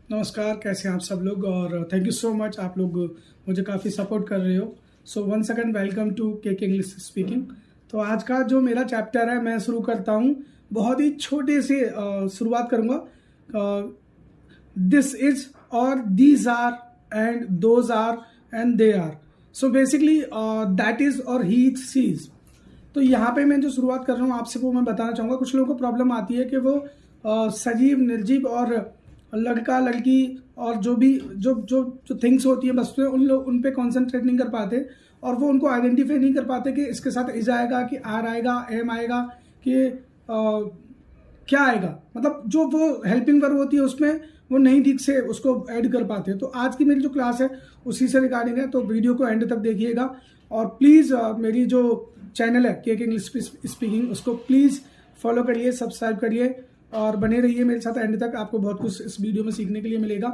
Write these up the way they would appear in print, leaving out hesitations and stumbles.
नमस्कार, कैसे हैं आप सब लोग। और थैंक यू सो मच, आप लोग मुझे काफ़ी सपोर्ट कर रहे हो। So one second, welcome to K English speaking. तो आज का जो मेरा चैप्टर है मैं शुरू करता हूँ। बहुत ही छोटे से शुरुआत करूँगा। दिस इज और these are and those are and they are. So basically that is और ही इज सी इज। तो यहाँ पे मैं जो शुरुआत कर रहा हूँ आपसे वो मैं बताना चाहूँगा। कुछ लोगों को प्रॉब्लम आती है कि वो सजीव, निर्जीव और लड़का लड़की और जो भी जो जो जो थिंग्स होती है वस्तुएं उन पे कॉन्सेंट्रेट नहीं कर पाते और वो उनको आइडेंटिफाई नहीं कर पाते कि इसके साथ इज आएगा कि आर आएगा, एम आएगा कि क्या आएगा। मतलब जो वो हेल्पिंग वर्ब होती है उसमें वो नहीं ठीक से उसको ऐड कर पाते। तो आज की मेरी जो क्लास है उसी से रिगार्डिंग है, तो वीडियो को एंड तक देखिएगा। और प्लीज़ मेरी जो चैनल है के इंग्लिश स्पीकिंग उसको प्लीज़ फॉलो करिए, सब्सक्राइब करिए और बने रहिए मेरे साथ एंड तक। आपको बहुत कुछ इस वीडियो में सीखने के लिए मिलेगा।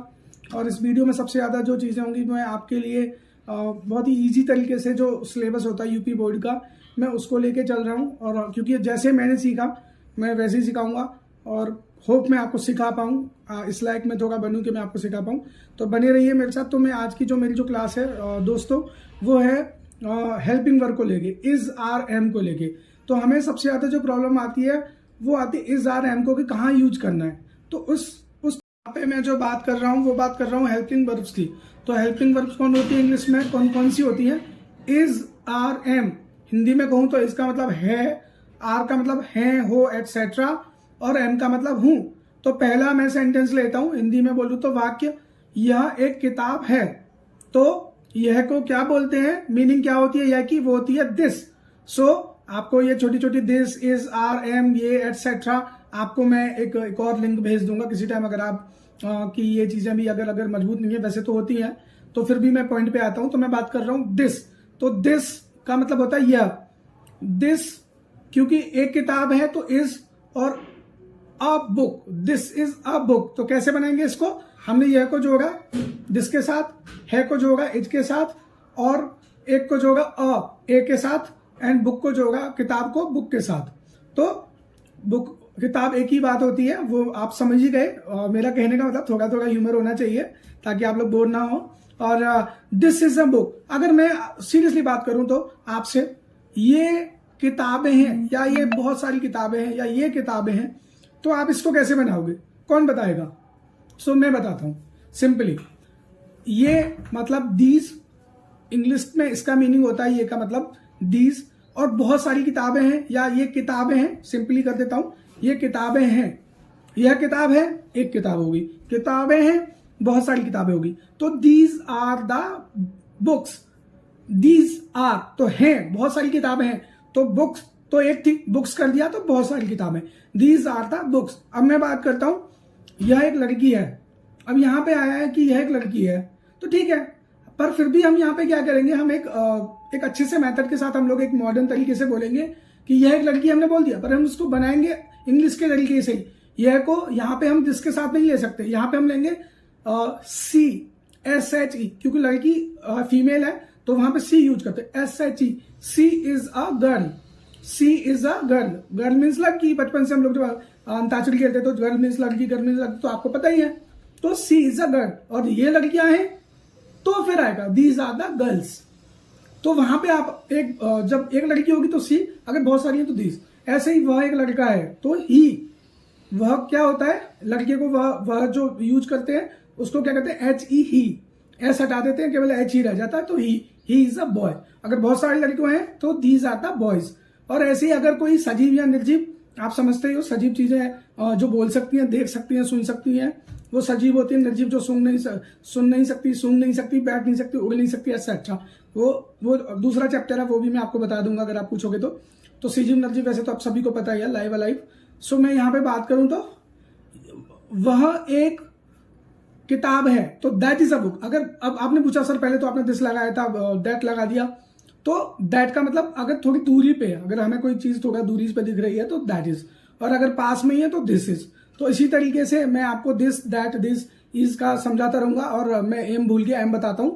और इस वीडियो में सबसे ज़्यादा जो चीज़ें होंगी मैं आपके लिए बहुत ही ईजी तरीके से जो सिलेबस होता है यूपी बोर्ड का, मैं उसको लेके चल रहा हूँ। और क्योंकि जैसे मैंने सीखा मैं वैसे ही सिखाऊंगा और होप मैं आपको सिखा पाऊँ, इस लायक मैं थोड़ा बनूँ कि मैं आपको सिखा पाऊँ। तो बने रहिए मेरे साथ। तो मैं आज की जो मेरी जो क्लास है दोस्तों, वो है हेल्पिंग वर्ब को लेके, इज आर एम को लेके। तो हमें सबसे ज़्यादा जो प्रॉब्लम आती है वो आती है इज आर एम को कि कहाँ यूज करना है। तो उस यहाँ पे मैं जो बात कर रहा हूँ वो बात कर रहा हूँ हेल्पिंग वर्ब्स की। तो हेल्पिंग वर्ब्स कौन होती है इंग्लिश में, कौन कौन सी होती है? Is R M. हिंदी में कहूँ तो इसका मतलब है, आर का मतलब है, हो, एटसेट्रा, और एम का मतलब हूं। तो पहला मैं सेंटेंस लेता हूं, हिंदी में बोलूं तो वाक्य, यह एक किताब है। तो यह को क्या बोलते हैं, मीनिंग क्या होती है यह की, वो होती है दिस। सो आपको ये छोटी छोटी दिस, इज, आर, एम, ये एटसेट्रा, आपको मैं एक और लिंक भेज दूंगा किसी टाइम, अगर आप कि ये चीजें भी अगर मजबूत नहीं है, वैसे तो होती हैं, तो फिर भी मैं पॉइंट पे आता हूं। तो मैं बात कर रहा हूं दिस। तो दिस का मतलब होता है यह, दिस, क्योंकि एक किताब है तो इज, और a book, this is a book. तो कैसे बनाएंगे इसको, हमने यह को जोड़ा दिस के साथ, है को जोड़ा इज के साथ, और एक को जोड़ा ए के साथ, एंड बुक को जोड़ा, किताब को बुक के साथ। तो बुक किताब एक ही बात होती है, वो आप समझ ही गए। मेरा कहने का मतलब थोड़ा थोड़ा ह्यूमर होना चाहिए ताकि आप लोग बोर ना हो। और दिस इज अ बुक, अगर मैं सीरियसली बात करूं तो आपसे, ये किताबें हैं या ये बहुत सारी किताबें हैं या ये किताबें हैं, तो आप इसको कैसे बनाओगे, कौन बताएगा? सो मैं बताता हूं सिंपली। ये मतलब दीज, इंग्लिश में इसका मीनिंग होता है ये का मतलब दीज, और बहुत सारी किताबें हैं या ये किताबें हैं, सिंपली कर देता हूं, ये किताबें हैं, यह किताब है, एक किताब होगी, किताबें हैं, बहुत सारी किताबें होगी। तो these are the books, these are तो हैं, बहुत सारी किताबें हैं, तो बुक्स तो एक थी, बुक्स कर दिया तो बहुत सारी किताबें, दीज आर द बुक्स। अब मैं बात करता हूं, यह एक लड़की है। अब यहां पे आया है कि यह एक लड़की है, तो ठीक है, पर फिर भी हम यहाँ पे क्या करेंगे, हम एक अच्छे से मेथड के साथ हम लोग एक मॉडर्न तरीके से बोलेंगे कि यह एक लड़की, हमने बोल दिया, पर हम उसको बनाएंगे इंग्लिश के तरीके से ही। यह को यहाँ पे हम जिसके साथ नहीं ले सकते, यहाँ पे हम लेंगे सी, SHE, क्योंकि लड़की फीमेल है तो वहां पे सी यूज करते हैं, SHE, she is a girl, she is a girl. Girl means लड़की, बचपन से हम लोग जो अंताक्षरी खेलते तो गर्ल मीन्स लड़की, गर्ल मीन्स लड़की, तो आपको पता ही है। तो सी इज अ गर्ल, और ये लड़कियां हैं तो फिर आएगा दीज आर द गर्ल्स। तो वहां पे आप जब एक लड़की होगी तो सी, अगर बहुत सारी है तो दीज। ऐसे ही वह एक लड़का है तो ही, वह क्या होता है, लड़के को वह जो यूज करते हैं उसको क्या कहते हैं, HE, ही, एस हटा देते हैं, केवल H ही रह जाता है, तो ही इज अ बॉय। अगर बहुत सारे लड़कियां हैं तो दीज आर द बॉयज। और ऐसे ही अगर कोई सजीव या निर्जीव, आप समझते ही हो, सजीव चीजें जो बोल सकती हैं, देख सकती हैं, सुन सकती हैं, वो सजीव होती है। निर्जीव जो सुन नहीं सकती, सूंघ नहीं सकती, बैठ नहीं सकती, उड़ नहीं सकती, ऐसा। अच्छा, वो दूसरा चैप्टर है, वो भी मैं आपको बता दूंगा अगर आप पूछोगे तो सजीव निर्जीव वैसे तो आप सभी को पता ही है, लाइव अलाइव। सो मैं यहाँ पे बात करूं तो वह एक किताब है, तो दैट इज अ बुक। अगर अब आपने पूछा सर पहले तो आपने दिस लगाया था, दैट लगा दिया, तो दैट का मतलब अगर थोड़ी दूरी पे है, अगर हमें कोई चीज थोड़ा दूरी पे दिख रही है तो दैट इज, और अगर पास में ही है तो दिस इज। तो इसी तरीके से मैं आपको दिस, दैट, दिस, इज का समझाता रहूंगा। और मैं एम भूल गया, एम बताता हूं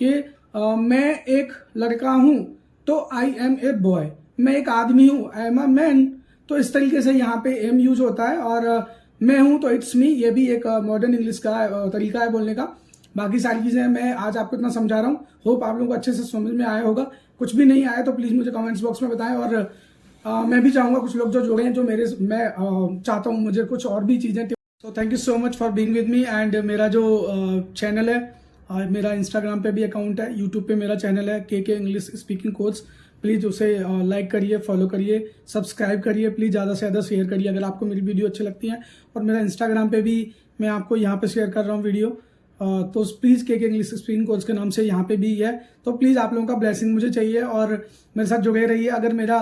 कि मैं एक लड़का हूं तो आई एम ए बॉय, मैं एक आदमी हूं, आई एम अ मैन। तो इस तरीके से यहाँ पे एम यूज होता है। और मैं हूं तो इट्स मी, ये भी एक मॉडर्न इंग्लिश का तरीका है बोलने का। बाकी सारी चीजें मैं आज आपको इतना समझा रहा हूँ, होप आप लोगों को अच्छे से समझ में आया होगा। कुछ भी नहीं आया तो प्लीज मुझे कमेंट्स बॉक्स में बताएं, और मैं भी चाहूंगा कुछ लोग जो जुड़े हैं, जो मैं चाहता हूँ मुझे कुछ और भी चीजें। तो thank you so much for being with me. And मेरा जो चैनल है, मेरा इंस्टाग्राम पे भी अकाउंट है, यूट्यूब पे मेरा चैनल है के इंग्लिश स्पीकिंग कोच। प्लीज़ उसे लाइक करिए, फॉलो करिए, सब्सक्राइब करिए, प्लीज़ ज़्यादा से ज़्यादा शेयर करिए अगर आपको मेरी वीडियो अच्छी लगती है। और मेरा इंस्टाग्राम पे भी मैं आपको यहाँ पे शेयर कर रहा हूँ वीडियो, तो प्लीज़ के इंग्लिश स्पीकिंग कोच के नाम से यहाँ पे भी है। तो प्लीज़ आप लोगों का ब्लेसिंग मुझे चाहिए और मेरे साथ जुड़े रहिए। अगर मेरा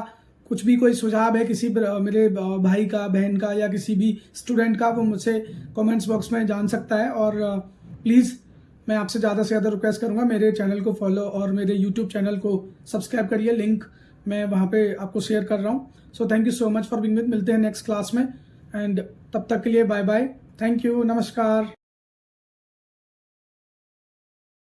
कुछ भी कोई सुझाव है किसी मेरे भाई का, बहन का या किसी भी स्टूडेंट का, वो मुझसे कमेंट्स बॉक्स में जान सकता है। और प्लीज़ मैं आपसे ज़्यादा से ज़्यादा रिक्वेस्ट करूँगा, मेरे चैनल को फॉलो और मेरे यूट्यूब चैनल को सब्सक्राइब करिए। लिंक मैं वहाँ पे आपको शेयर कर रहा हूँ। So thank you so much for being with. मिलते हैं नेक्स्ट क्लास में, एंड तब तक के लिए बाय बाय, थैंक यू, नमस्कार।